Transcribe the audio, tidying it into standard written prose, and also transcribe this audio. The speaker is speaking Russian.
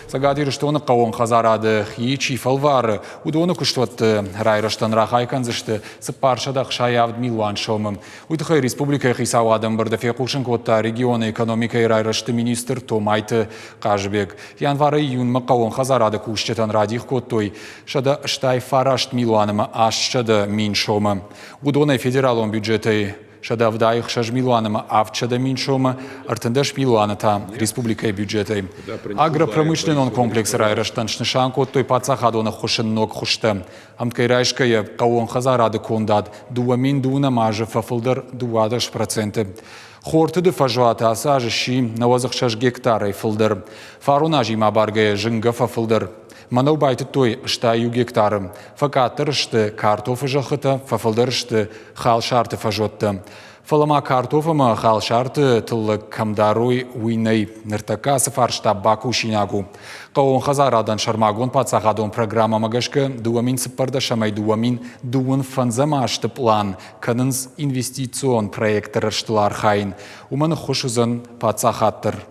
Сагаdir штоны қауын қазарады, хи чифал вары. Удоны күштуатты райраштан рахайканзышты сыппаршадақ шаявд милуан шомым. Уйдықай республика хисавадым бірді фекушын котта регионы экономика и райрашты министр Томайты Қажбек. Январы июнмы қауын қазарады күштетан радих коттой. Шада штай фарашт милуанымы ашшады мин шомым. Удоны федералон бюджеты Шада вдаих 6 миллионов авчада меньшома, артендаш миллиона республика бюджеты. Агропромышленный комплекс райраштаншны шанку той пацахадона хушен ног хушта. Амкайрайшкая каон хазарады кондад 2 миллиона мажа фафылдар 20%. Хорты ды фажуата асажы ши на 6 гектара фылдар. Фарунажи мабаргая жинга фафылдар. Манау байты той штаю гектарым. Факатырышты картофы жақыты, фафылдырышты хал шарты фажотты. Фалама картофыма хал шарты тылы камдаруй уйнай ныртакасы фаршта баку шинагу. Қауын хазарадан шармагон пацахадон программа магашка дуамин сыппарда шамай дуын фанзама ашты план. Канынз инвестицион проекттар аштылар хайын. Уманы хошузын пацахаттыр.